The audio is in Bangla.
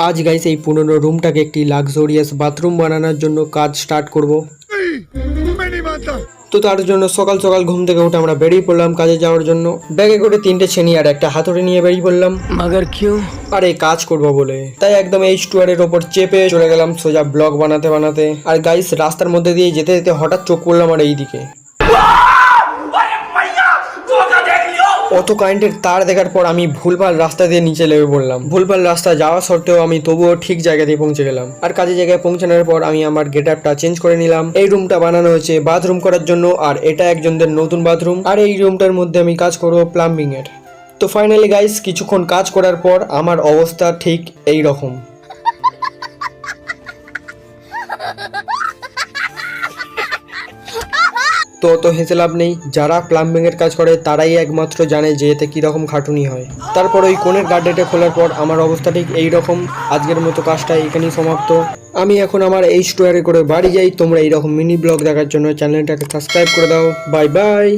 আজ গাইস এই পুরনো রুমটাকে একটি লাক্সারিয়াস বাথরুম বানানোর জন্য কাজ স্টার্ট করব। তো তার জন্য সকাল সকাল ঘুম থেকে উঠে আমরা বেরিয়ে পড়লাম কাজে যাওয়ার জন্য। ব্যাগে করে 3টে ছেনি আর একটা হাতুড়ি নিয়ে বেরিয়ে পড়লাম। मगर क्यों? আর এই কাজ করবো বলে তাই একদম H2R এর ওপর চেপে চলে গেলাম সোজা ব্লগ বানাতে বানাতে। আর গাইস রাস্তার মধ্যে দিয়ে যেতে যেতে হঠাৎ চোখ পড়লাম আর এইদিকে অত কারেন্টের তার দেখার পর আমি ভুলভাল রাস্তা দিয়ে নিচে নেমে পড়লাম। ভুলভাল রাস্তা যাওয়া সত্ত্বেও আমি তবুও ঠিক জায়গাতেই পৌঁছে গেলাম। আর কাজে জায়গায় পৌঁছানোর পর আমি আমার গেটআপটা চেঞ্জ করে নিলাম। এই রুমটা বানানো হয়েছে বাথরুম করার জন্য, আর এটা একজনদের নতুন বাথরুম। আর এই রুমটার মধ্যে আমি কাজ করবো প্লাম্বিং এর। তো ফাইনালি গাইস কিছুক্ষণ কাজ করার পর আমার অবস্থা ঠিক এই রকম। তো অত হেসে লাভ নেই, যারা প্লাম্বিং এর কাজ করে তারাই একমাত্র জানে যে এতে কিরকম খাটুনি হয়। তারপর ওই কোণের গার্ডেটে খোলার পর আমার অবস্থা ঠিক এইরকম। আজকের মতো কাজটা এখানেই সমাপ্ত। আমি এখন আমার H2R করে বাড়ি যাই। তোমরা এইরকম মিনি ব্লগ দেখার জন্য চ্যানেলটাকে সাবস্ক্রাইব করে দাও। Bye bye.